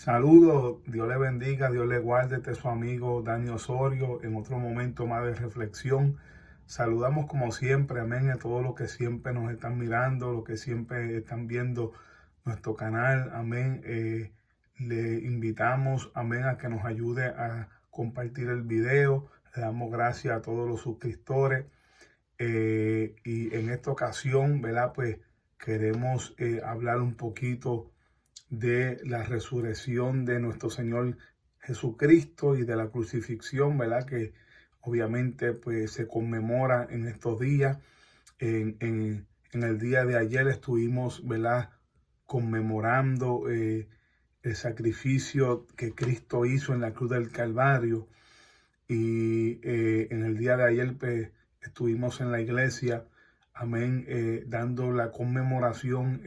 Saludos, Dios le bendiga, Dios le guarde. Este es su amigo Dani Osorio en otro momento más de reflexión. Saludamos como siempre, amén, a todos los que siempre nos están mirando, los que siempre están viendo nuestro canal, amén. Le invitamos, amén, a que nos ayude a compartir el video. Le damos gracias a todos los suscriptores. Y en esta ocasión, ¿verdad? Pues queremos hablar un poquito de la resurrección de nuestro Señor Jesucristo y de la crucifixión, ¿verdad? Que obviamente pues se conmemora en estos días. En el día de ayer estuvimos, ¿verdad? Conmemorando el sacrificio que Cristo hizo en la cruz del Calvario. Y en el día de ayer pues, estuvimos en la iglesia, amén, dando la conmemoración,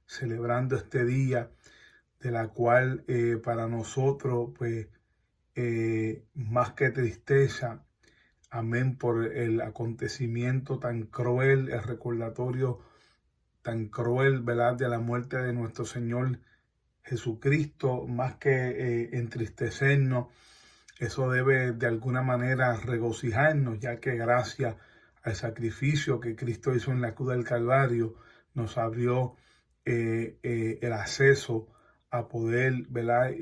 celebrando este día de la cual para nosotros, pues, más que tristeza, amén, por el acontecimiento tan cruel, el recordatorio tan cruel, ¿verdad?, de la muerte de nuestro Señor Jesucristo, más que entristecernos, eso debe de alguna manera regocijarnos, ya que gracias al sacrificio que Cristo hizo en la cruz del Calvario, nos abrió el acceso a poder, ¿verdad?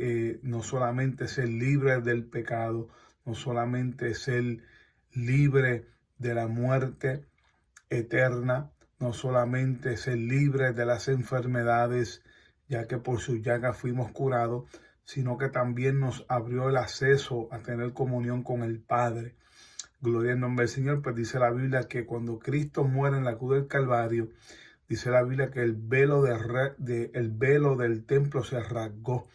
No solamente ser libres del pecado, no solamente ser libres de la muerte eterna, no solamente ser libres de las enfermedades, ya que por su llaga fuimos curados, sino que también nos abrió el acceso a tener comunión con el Padre. Gloria al nombre del Señor, pues dice la Biblia que cuando Cristo muere en la cruz del Calvario, dice la Biblia que el velo del templo se rasgó.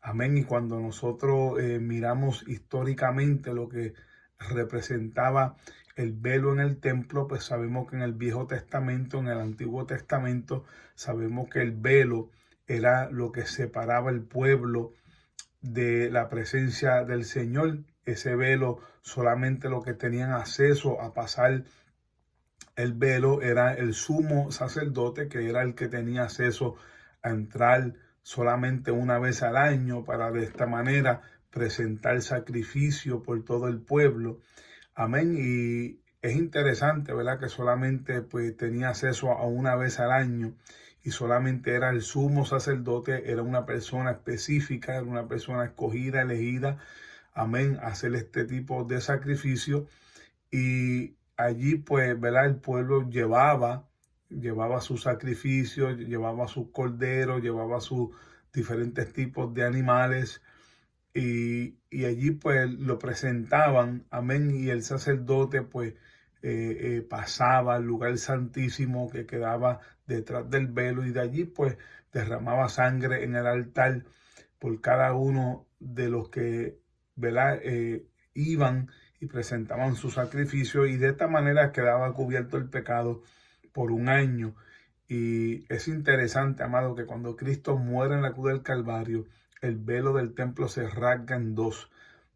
Amén. Y cuando nosotros miramos históricamente lo que representaba el velo en el templo, pues sabemos que en el Viejo Testamento, en el Antiguo Testamento, sabemos que el velo era lo que separaba el pueblo de la presencia del Señor. Ese velo solamente lo que tenían acceso a pasar el velo era el sumo sacerdote, que era el que tenía acceso a entrar solamente una vez al año para de esta manera presentar sacrificio por todo el pueblo. Amén. Y es interesante, ¿verdad? Que solamente pues tenía acceso a una vez al año y solamente era el sumo sacerdote, era una persona específica, era una persona escogida, elegida, amén, a hacer este tipo de sacrificio. Y allí pues, ¿verdad? El pueblo llevaba sus sacrificios, llevaba sus corderos, llevaba sus diferentes tipos de animales y allí pues lo presentaban, amén, y el sacerdote pues pasaba al lugar santísimo que quedaba detrás del velo y de allí pues derramaba sangre en el altar por cada uno de los que, ¿verdad? Iban y presentaban su sacrificio y de esta manera quedaba cubierto el pecado por un año. Y es interesante, amado, que cuando Cristo muere en la cruz del Calvario, el velo del templo se rasga en dos,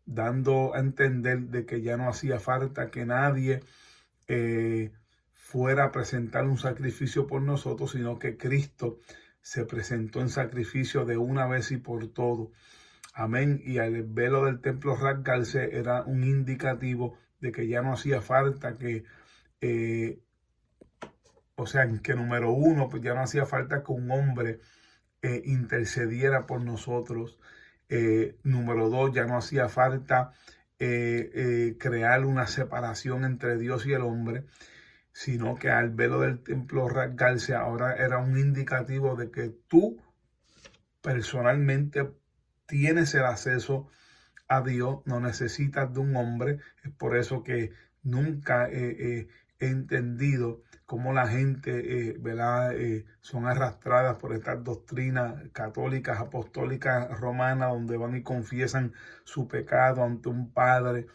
dando a entender de que ya no hacía falta que nadie eh, fuera a presentar un sacrificio por nosotros, sino que Cristo se presentó en sacrificio de una vez y por todo. Amén. Y el velo del templo rasgarse era un indicativo de que ya no hacía falta que eh, o sea, que número uno, pues ya no hacía falta que un hombre intercediera por nosotros. Número dos, ya no hacía falta crear una separación entre Dios y el hombre, sino que al velo del templo rasgarse ahora era un indicativo de que tú personalmente tienes el acceso a Dios, no necesitas de un hombre. Es por eso que nunca he entendido cómo la gente, ¿verdad? Son arrastradas por estas doctrinas católicas, apostólicas, romanas, donde van y confiesan su pecado ante un padre.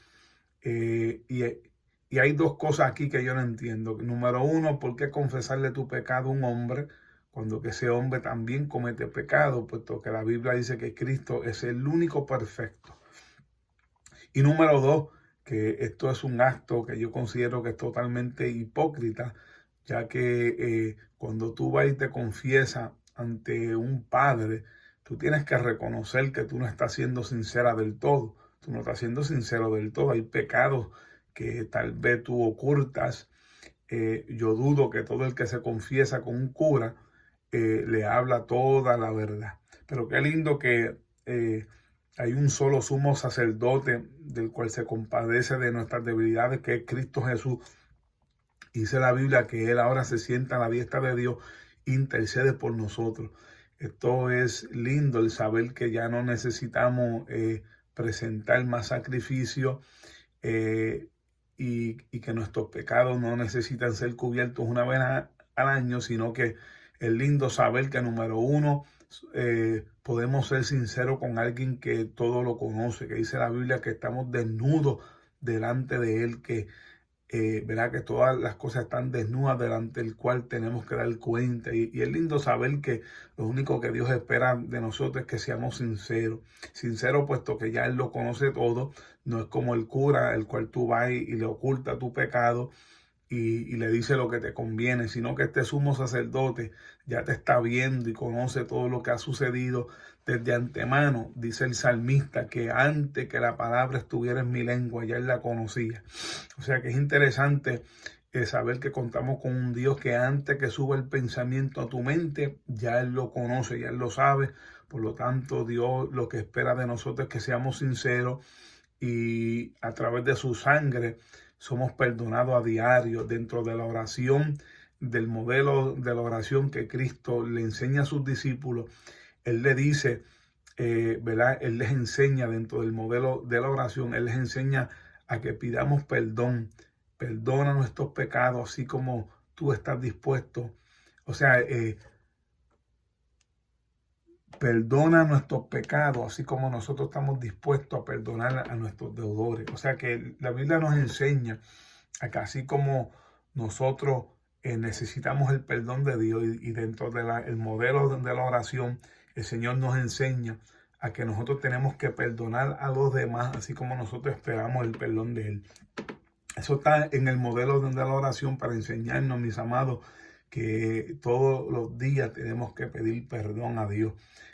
Y hay dos cosas aquí que yo no entiendo. Número uno, ¿por qué confesarle tu pecado a un hombre cuando que ese hombre también comete pecado? Puesto que la Biblia dice que Cristo es el único perfecto. Y número dos, que esto es un acto que yo considero que es totalmente hipócrita, ya que cuando tú vas y te confiesas ante un padre, tú tienes que reconocer que tú no estás siendo sincera del todo. Tú no estás siendo sincero del todo. Hay pecados que tal vez tú ocultas. Yo dudo que todo el que se confiesa con un cura le habla toda la verdad. Pero qué lindo que hay un solo sumo sacerdote del cual se compadece de nuestras debilidades, que es Cristo Jesús. Dice la Biblia que Él ahora se sienta a la diestra de Dios, intercede por nosotros. Esto es lindo, el saber que ya no necesitamos presentar más sacrificio eh, y que nuestros pecados no necesitan ser cubiertos una vez al año, sino que es lindo saber que, número uno, podemos ser sinceros con alguien que todo lo conoce, que dice la Biblia que estamos desnudos delante de Él, que ¿verdad? Que todas las cosas están desnudas delante del cual tenemos que dar cuenta. Y es lindo saber que lo único que Dios espera de nosotros es que seamos sinceros. Sinceros puesto que ya Él lo conoce todo. No es como el cura, el cual tú vas y le oculta tu pecado y le dice lo que te conviene, sino que este sumo sacerdote ya te está viendo y conoce todo lo que ha sucedido desde antemano. Dice el salmista que antes que la palabra estuviera en mi lengua, ya Él la conocía. O sea que es interesante saber que contamos con un Dios que antes que suba el pensamiento a tu mente, ya Él lo conoce, ya Él lo sabe. Por lo tanto, Dios lo que espera de nosotros es que seamos sinceros y a través de su sangre somos perdonados a diario dentro de la oración, del modelo de la oración que Cristo le enseña a sus discípulos. Él le dice, ¿verdad? Él les enseña dentro del modelo de la oración, Él les enseña a que pidamos perdón. Perdona nuestros pecados así como tú estás dispuesto. O sea, perdona nuestros pecados, así como nosotros estamos dispuestos a perdonar a nuestros deudores. O sea que la Biblia nos enseña a que así como nosotros necesitamos el perdón de Dios y dentro del modelo de la oración, el Señor nos enseña a que nosotros tenemos que perdonar a los demás, así como nosotros esperamos el perdón de Él. Eso está en el modelo de la oración para enseñarnos, mis amados, que todos los días tenemos que pedir perdón a Dios.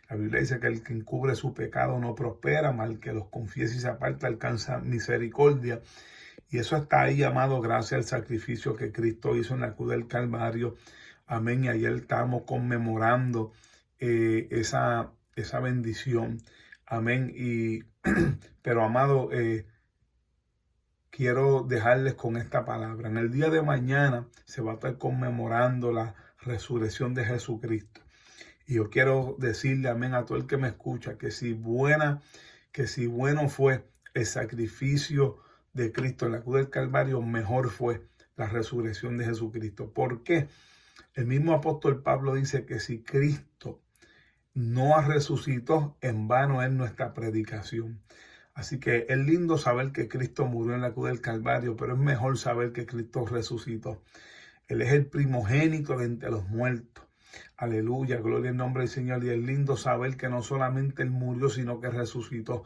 La Biblia dice que el que encubre su pecado no prospera, mal que los confiese y se aparta alcanza misericordia. Y eso está ahí, amado, gracias al sacrificio que Cristo hizo en la cruz del Calvario. Amén. Y ayer estamos conmemorando esa bendición. Amén. Pero, amado, quiero dejarles con esta palabra. En el día de mañana se va a estar conmemorando la resurrección de Jesucristo. Y yo quiero decirle, amén, a todo el que me escucha, que si bueno fue el sacrificio de Cristo en la cruz del Calvario, mejor fue la resurrección de Jesucristo. ¿Por qué? El mismo apóstol Pablo dice que si Cristo no resucitó, en vano es nuestra predicación. Así que es lindo saber que Cristo murió en la cruz del Calvario, pero es mejor saber que Cristo resucitó. Él es el primogénito de entre los muertos. Aleluya, gloria al nombre del Señor. Y es lindo saber que no solamente Él murió, sino que resucitó.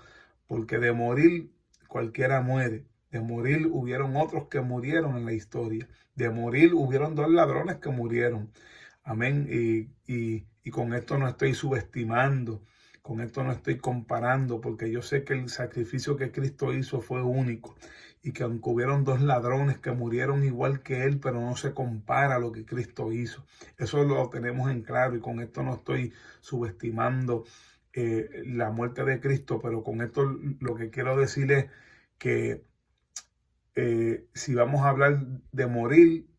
Porque de morir cualquiera muere. De morir hubieron otros que murieron en la historia. De morir hubieron 2 ladrones que murieron. Amén. Y con esto no estoy subestimando. Con esto no estoy comparando, porque yo sé que el sacrificio que Cristo hizo fue único y que aunque hubieron 2 ladrones que murieron igual que Él, pero no se compara a lo que Cristo hizo. Eso lo tenemos en claro y con esto no estoy subestimando la muerte de Cristo, pero con esto lo que quiero decir es que si vamos a hablar de morir,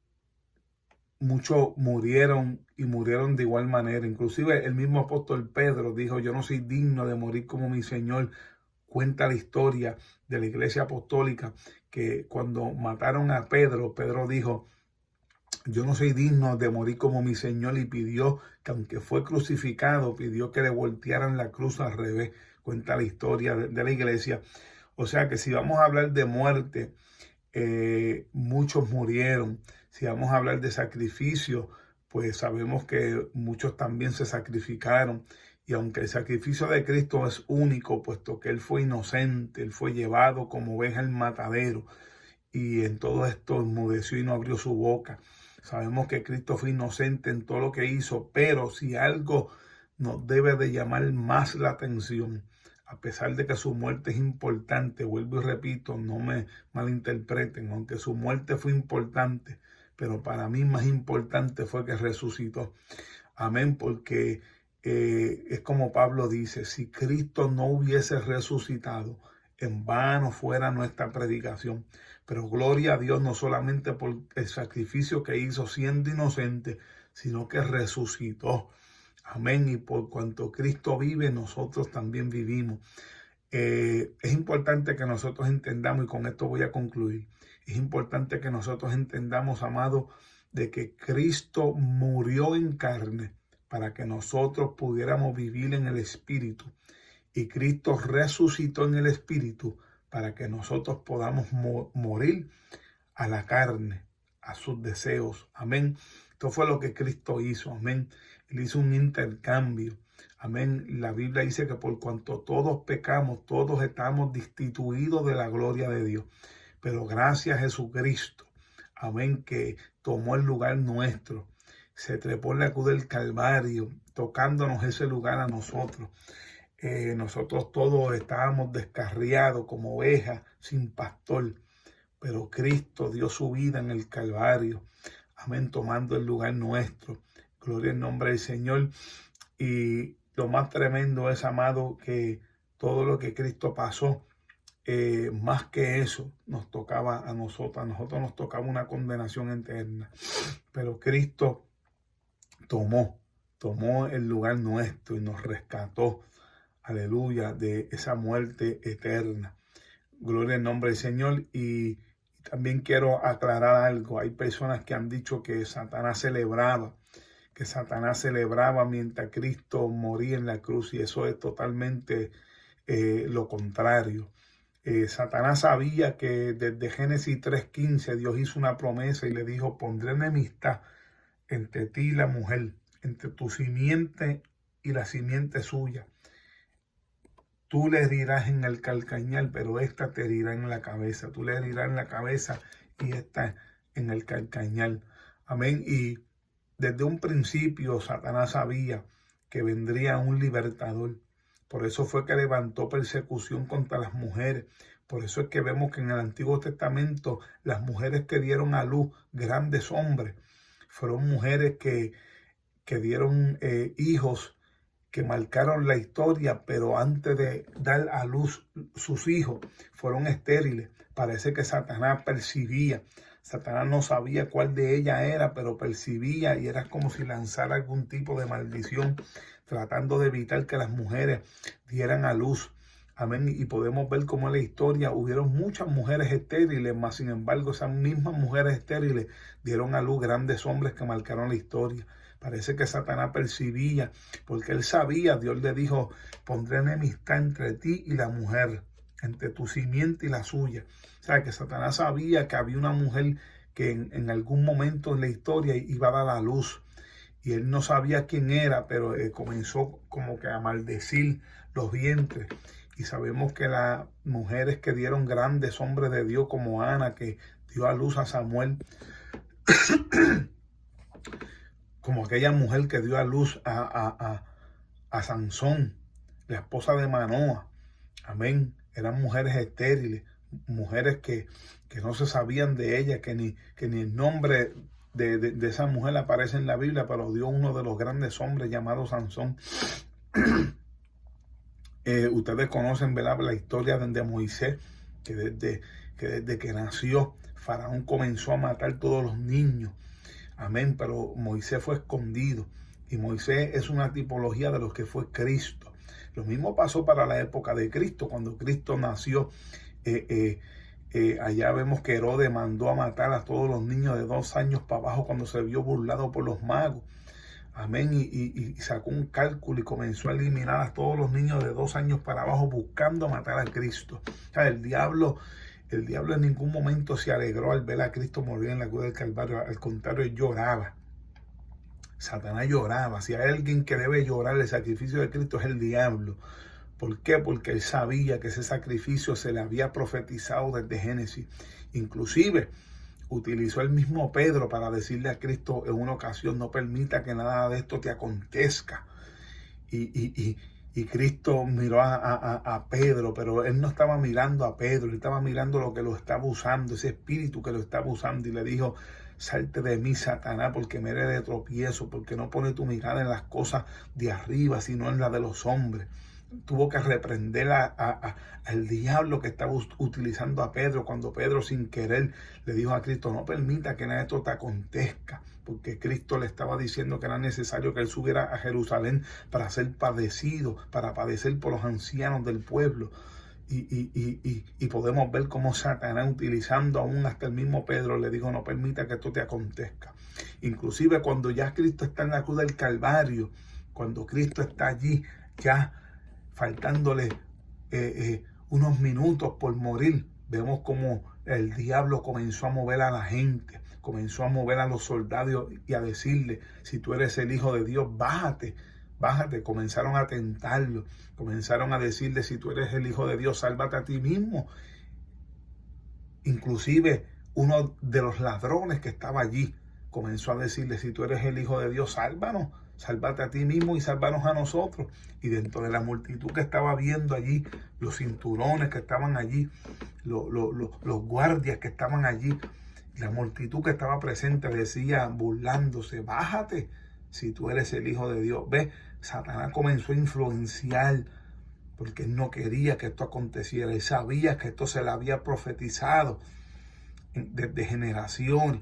muchos murieron y murieron de igual manera. Inclusive el mismo apóstol Pedro dijo, yo no soy digno de morir como mi Señor. Cuenta la historia de la iglesia apostólica que cuando mataron a Pedro, Pedro dijo, yo no soy digno de morir como mi Señor, y pidió que aunque fue crucificado, pidió que le voltearan la cruz al revés. Cuenta la historia de la iglesia. O sea que si vamos a hablar de muerte, muchos murieron. Si vamos a hablar de sacrificio, pues sabemos que muchos también se sacrificaron. Y aunque el sacrificio de Cristo es único, puesto que Él fue inocente, Él fue llevado como oveja al matadero, y en todo esto enmudeció y no abrió su boca. Sabemos que Cristo fue inocente en todo lo que hizo, pero si algo nos debe de llamar más la atención. A pesar de que su muerte es importante, vuelvo y repito, no me malinterpreten, aunque su muerte fue importante, pero para mí más importante fue que resucitó. Amén, porque es como Pablo dice, si Cristo no hubiese resucitado, en vano fuera nuestra predicación. Pero gloria a Dios, no solamente por el sacrificio que hizo siendo inocente, sino que resucitó. Amén, y por cuanto Cristo vive, nosotros también vivimos. Es importante que nosotros entendamos, y con esto voy a concluir, es importante que nosotros entendamos, amados, de que Cristo murió en carne para que nosotros pudiéramos vivir en el Espíritu. Y Cristo resucitó en el Espíritu para que nosotros podamos morir a la carne, a sus deseos. Amén. Esto fue lo que Cristo hizo. Amén. Él hizo un intercambio. Amén. La Biblia dice que por cuanto todos pecamos, todos estamos destituidos de la gloria de Dios. Pero gracias a Jesucristo, amén, que tomó el lugar nuestro. Se trepó en la cruz del Calvario, tocándonos ese lugar a nosotros. Nosotros todos estábamos descarriados como ovejas sin pastor. Pero Cristo dio su vida en el Calvario. Amén, tomando el lugar nuestro. Gloria al nombre del Señor. Y lo más tremendo es, amado, que todo lo que Cristo pasó, más que eso, nos tocaba a nosotros nos tocaba una condenación eterna. Pero Cristo tomó el lugar nuestro y nos rescató, aleluya, de esa muerte eterna. Gloria al nombre del Señor. Y también quiero aclarar algo. Hay personas que han dicho que Satanás celebraba mientras Cristo moría en la cruz, y eso es totalmente lo contrario. Satanás sabía que desde Génesis 3:15 Dios hizo una promesa y le dijo: pondré enemistad entre ti y la mujer, entre tu simiente y la simiente suya. Tú le herirás en el calcañar, pero esta te herirá en la cabeza. Tú le herirás en la cabeza y esta en el calcañar. Amén. Y desde un principio Satanás sabía que vendría un libertador. Por eso fue que levantó persecución contra las mujeres. Por eso es que vemos que en el Antiguo Testamento las mujeres que dieron a luz grandes hombres fueron mujeres que dieron hijos que marcaron la historia, pero antes de dar a luz sus hijos fueron estériles. Parece que Satanás percibía. Satanás no sabía cuál de ellas era, pero percibía, y era como si lanzara algún tipo de maldición, tratando de evitar que las mujeres dieran a luz. Amén. Y podemos ver cómo en la historia hubieron muchas mujeres estériles, mas sin embargo esas mismas mujeres estériles dieron a luz grandes hombres que marcaron la historia. Parece que Satanás percibía, porque él sabía, Dios le dijo: pondré enemistad entre ti y la mujer, entre tu simiente y la suya. O sea, que Satanás sabía que había una mujer que en algún momento en la historia iba a dar a luz. Y él no sabía quién era, pero comenzó como que a maldecir los vientres. Y sabemos que las mujeres que dieron grandes hombres de Dios, como Ana, que dio a luz a Samuel, como aquella mujer que dio a luz a Sansón, la esposa de Manoa. Amén. Eran mujeres estériles, mujeres que no se sabían de ella, que ni el nombre de esa mujer aparece en la Biblia, pero dio uno de los grandes hombres llamado Sansón. Ustedes conocen, ¿verdad?, la historia de Moisés, que desde que nació, Faraón comenzó a matar todos los niños. Amén, pero Moisés fue escondido, y Moisés es una tipología de lo que fue Cristo. Lo mismo pasó para la época de Cristo. Cuando Cristo nació, allá vemos que Herodes mandó a matar a todos los niños de 2 años para abajo cuando se vio burlado por los magos. Amén, y sacó un cálculo y comenzó a eliminar a todos los niños de 2 años para abajo, buscando matar a Cristo. O sea, el diablo en ningún momento se alegró al ver a Cristo morir en la cruz del Calvario. Al contrario, lloraba. Satanás lloraba. Si hay alguien que debe llorar el sacrificio de Cristo, es el diablo. ¿Por qué? Porque él sabía que ese sacrificio se le había profetizado desde Génesis. Inclusive utilizó el mismo Pedro para decirle a Cristo en una ocasión: no permita que nada de esto te acontezca. y Cristo miró a Pedro, pero él no estaba mirando a Pedro, él estaba mirando lo que lo estaba usando, ese espíritu que lo estaba usando, y le dijo: salte de mí, Satanás, porque me eres de tropiezo, porque no pone tu mirada en las cosas de arriba, sino en las de los hombres. Tuvo que reprender al diablo que estaba utilizando a Pedro, cuando Pedro sin querer le dijo a Cristo: no permita que nada de esto te acontezca, porque Cristo le estaba diciendo que era necesario que él subiera a Jerusalén para ser padecido, para padecer por los ancianos del pueblo. Y podemos ver cómo Satanás, utilizando aún hasta el mismo Pedro, le dijo: no permita que esto te acontezca. Inclusive cuando ya Cristo está en la cruz del Calvario, cuando Cristo está allí ya faltándole unos minutos por morir, vemos como el diablo comenzó a mover a la gente, comenzó a mover a los soldados y a decirle: si tú eres el Hijo de Dios, bájate, bájate. Comenzaron a tentarlo, comenzaron a decirle: si tú eres el Hijo de Dios, sálvate a ti mismo. Inclusive uno de los ladrones que estaba allí comenzó a decirle: si tú eres el Hijo de Dios, sálvanos, sálvate a ti mismo y sálvanos a nosotros. Y dentro de la multitud que estaba viendo allí, los cinturones que estaban allí, los guardias que estaban allí, la multitud que estaba presente decía, burlándose: bájate, si tú eres el Hijo de Dios. Ve, Satanás comenzó a influenciar, porque él no quería que esto aconteciera. Él sabía que esto se le había profetizado desde generaciones.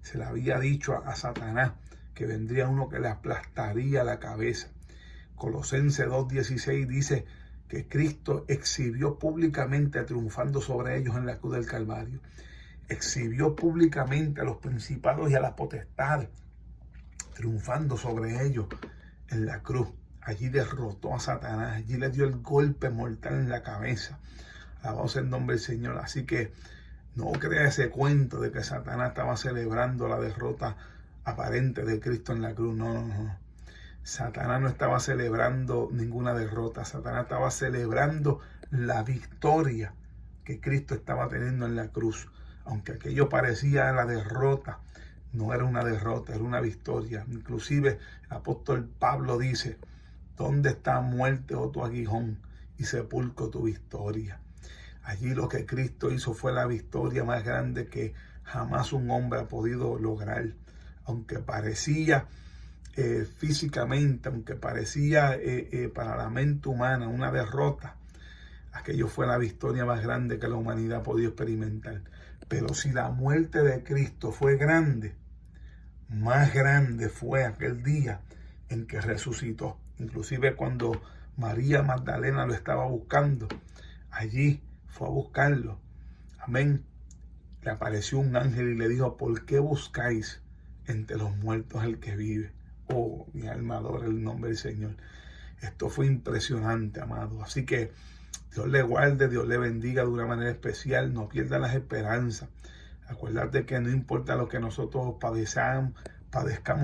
Se le había dicho a Satanás que vendría uno que le aplastaría la cabeza. Colosenses 2:16 dice que Cristo exhibió públicamente triunfando sobre ellos en la cruz del Calvario. Exhibió públicamente a los principados y a las potestades, triunfando sobre ellos en la cruz. Allí derrotó a Satanás, allí le dio el golpe mortal en la cabeza. Alabado sea el nombre del Señor. Así que no crea ese cuento de que Satanás estaba celebrando la derrota aparente de Cristo en la cruz. No. Satanás no estaba celebrando ninguna derrota. Satanás estaba celebrando la victoria que Cristo estaba teniendo en la cruz. Aunque aquello parecía la derrota, no era una derrota, era una victoria. Inclusive el apóstol Pablo dice: ¿dónde está, muerte, o tu aguijón, y sepulcro tu victoria? Allí lo que Cristo hizo fue la victoria más grande que jamás un hombre ha podido lograr. Aunque parecía físicamente, aunque parecía para la mente humana una derrota, aquello fue la victoria más grande que la humanidad ha podido experimentar. Pero si la muerte de Cristo fue grande, más grande fue aquel día en que resucitó. Inclusive cuando María Magdalena lo estaba buscando, allí fue a buscarlo. Amén. Le apareció un ángel y le dijo: ¿por qué buscáis entre los muertos el que vive? Oh, mi alma adora el nombre del Señor. Esto fue impresionante, amado. Así que Dios le guarde, Dios le bendiga de una manera especial. No pierda las esperanzas. Acuérdate que no importa lo que nosotros padezcamos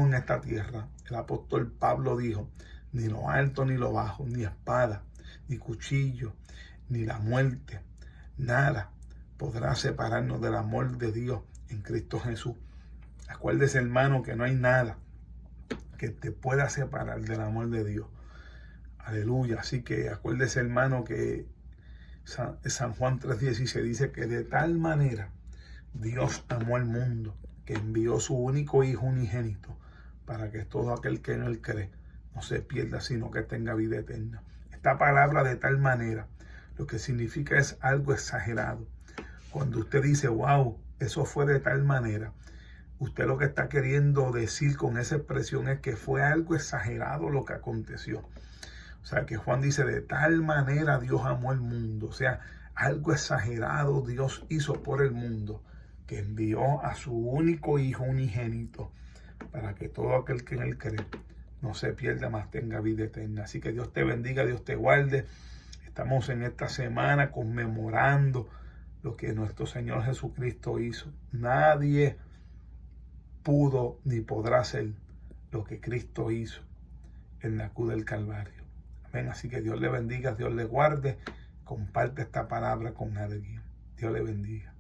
en esta tierra. El apóstol Pablo dijo: ni lo alto ni lo bajo, ni espada, ni cuchillo, ni la muerte, nada podrá separarnos del amor de Dios en Cristo Jesús. Acuérdese, hermano, que no hay nada que te pueda separar del amor de Dios. Aleluya. Así que acuérdese, hermano, que San Juan 3:16 dice que de tal manera Dios amó al mundo, que envió su único Hijo unigénito, para que todo aquel que en él cree no se pierda, sino que tenga vida eterna. Esta palabra "de tal manera" lo que significa es algo exagerado. Cuando usted dice: wow, eso fue de tal manera, usted lo que está queriendo decir con esa expresión es que fue algo exagerado lo que aconteció. O sea, que Juan dice: de tal manera Dios amó el mundo. O sea, algo exagerado Dios hizo por el mundo, que envió a su único Hijo unigénito, para que todo aquel que en él cree no se pierda, más tenga vida eterna. Así que Dios te bendiga, Dios te guarde. Estamos en esta semana conmemorando lo que nuestro Señor Jesucristo hizo. Nadie pudo ni podrá hacer lo que Cristo hizo en la cruz del Calvario. Amén. Así que Dios le bendiga, Dios le guarde. Comparte esta palabra con alguien. Dios le bendiga.